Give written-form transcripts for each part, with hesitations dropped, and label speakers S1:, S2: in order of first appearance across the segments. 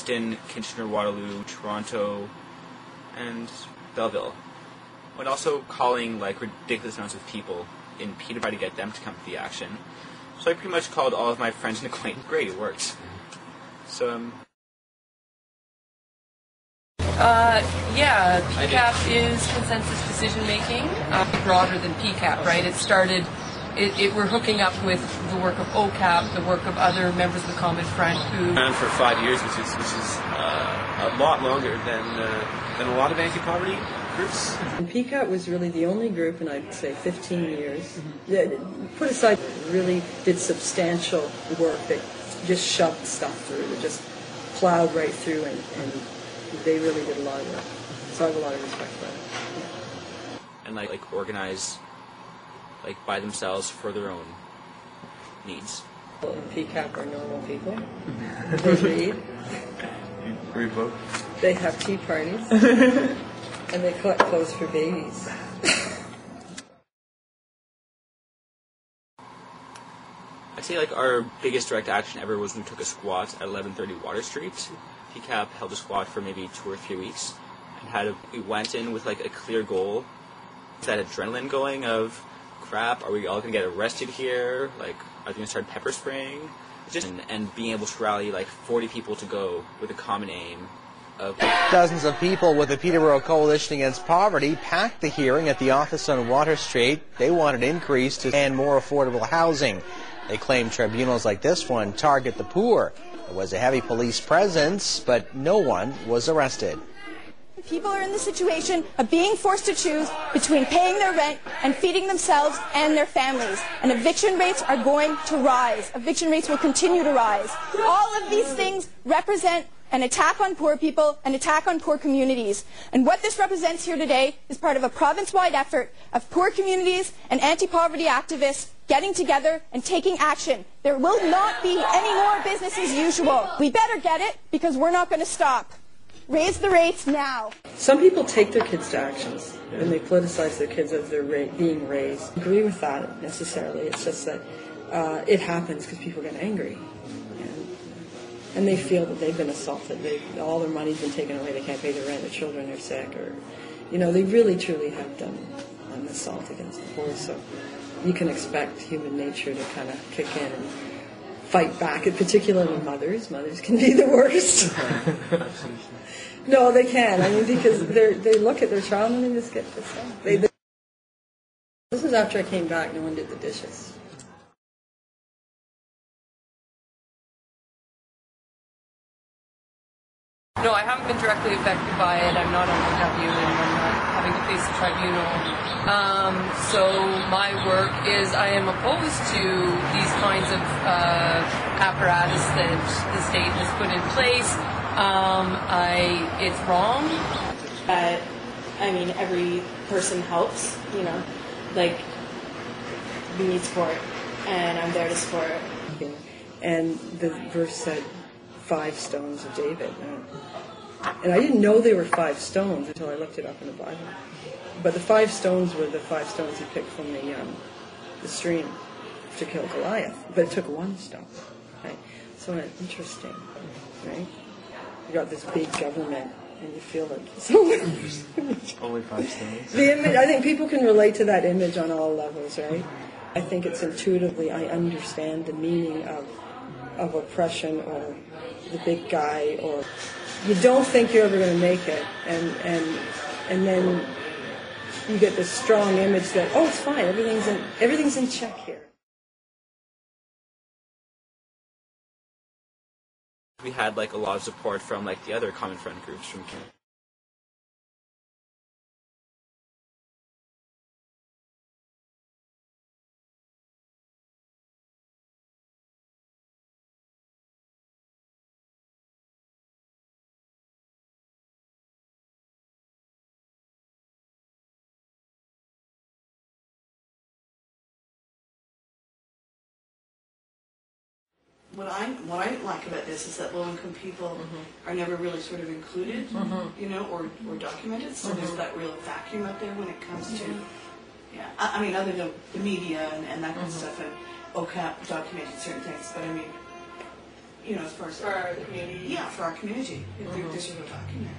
S1: Kingston, Kitchener-Waterloo, Toronto, and Belleville. But also calling like ridiculous amounts of people in Peterborough to get them to come to the action. So I pretty much called all of my friends and acquaintances. Great, it worked. So
S2: yeah, Pcap is consensus decision making, broader than Pcap, right? It started. We're hooking up with the work of OCAP, the work of other members of the Common Front who...
S3: And for 5 years, which is a lot longer than a lot of anti-poverty groups.
S4: And Pcap was really the only group in, I'd say, 15 years that, put aside, really did substantial work that just shoved stuff through, that just plowed right through, and they really did a lot of work. So I have a lot of respect for it. Yeah.
S1: And like organize by themselves for their own needs.
S4: Pcap are normal people. They read.
S3: Read books.
S4: They have tea parties. And they collect clothes for babies.
S1: I'd say our biggest direct action ever was when we took a squat at 1130 Water Street. Pcap held a squat for maybe 2 or 3 weeks, and we went in with a clear goal, that adrenaline going of, crap, are we all going to get arrested here? Are they going to start pepper spraying? And being able to rally 40 people to go with a common aim of...
S5: Dozens of people with the Peterborough Coalition Against Poverty packed the hearing at the office on Water Street. They want an increase to and more affordable housing. They claim tribunals like this one target the poor. There was a heavy police presence, but no one was arrested.
S6: People are in the situation of being forced to choose between paying their rent and feeding themselves and their families. And eviction rates are going to rise. Eviction rates will continue to rise. All of these things represent an attack on poor people, an attack on poor communities. And what this represents here today is part of a province-wide effort of poor communities and anti-poverty activists getting together and taking action. There will not be any more business as usual. We better get it because we're not going to stop. Raise the rates now.
S4: Some people take their kids to actions and they politicize their kids as they're being raised. I agree with that necessarily. It's just that it happens because people get angry. And they feel that they've been assaulted. All their money's been taken away. They can't pay their rent. Their children are sick. Or, they really, truly have done an assault against the poor. So you can expect human nature to kind of kick in and fight back, particularly mothers. Mothers can be the worst. No, they can. Because they look at their child and they just get pissed off. This was after I came back. No one did the dishes.
S2: No, I haven't been directly affected by it. I'm not on OW and I'm not having to face a tribunal. So my work is I am opposed to these kinds of apparatus that the state has put in place. It's wrong.
S7: Every person helps, we need support, and I'm there to support.
S4: And the verse said, 5 stones of David. And I didn't know they were 5 stones until I looked it up in the Bible. But the 5 stones were the 5 stones he picked from the stream to kill Goliath. But it took 1 stone. Right? So interesting, right? You got this big government, and you feel like so
S3: Only 5 stones.
S4: The image, I think people can relate to that image on all levels, right? I think it's intuitively, I understand the meaning of oppression or the big guy, or you don't think you're ever going to make it, and then you get this strong image that, oh, it's fine, everything's in check here.
S1: We had a lot of support from the other Common Front groups from Canada.
S8: What I like about this is that low-income people are never really sort of included, or documented. So there's that real vacuum out there when it comes to, other than the media and that kind of stuff, and OCAP documented certain things. But you know, as far as
S2: For our community.
S8: Yeah, for our community. There's a real vacuum there.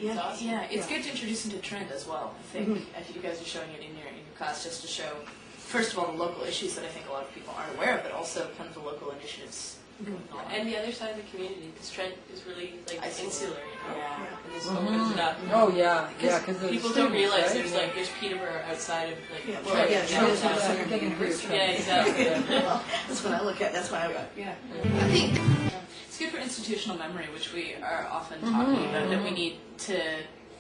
S8: Yeah,
S2: awesome.
S9: Yeah, it's good to introduce into trend as well. I think if you guys are showing it in your class, just to show, first of all, the local issues that I think a lot of people aren't aware of, but also kind of the local initiatives going on.
S2: And the other side of the community, because Trent is really like insular, you know?
S9: Yeah.
S2: And this opens it up.
S4: Oh yeah, yeah.
S2: Because people don't realize there's Peterborough outside of like.
S8: Yeah,
S2: well,
S8: well, yeah,
S2: downtown.
S8: sure,
S4: They can hear each other.
S2: Yeah, exactly.
S8: Well, that's what I look at. That's why I
S2: Yeah.
S9: I think it's good for institutional memory, which we are often talking about, that we need to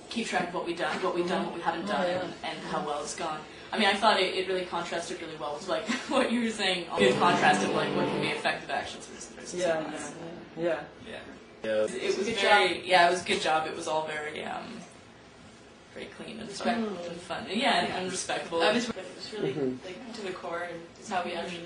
S9: keep track of what we've done, what we haven't done, and how well it's gone. I mean, I thought it really contrasted really well with like what you were saying, good contrast of like what can be effective actions versus
S4: Yeah.
S2: It was
S9: good
S2: very, yeah, it was a good job. It was all very, very clean and fun. And fun. And, yeah, and respectful. It was really like to the core, and it's how we actually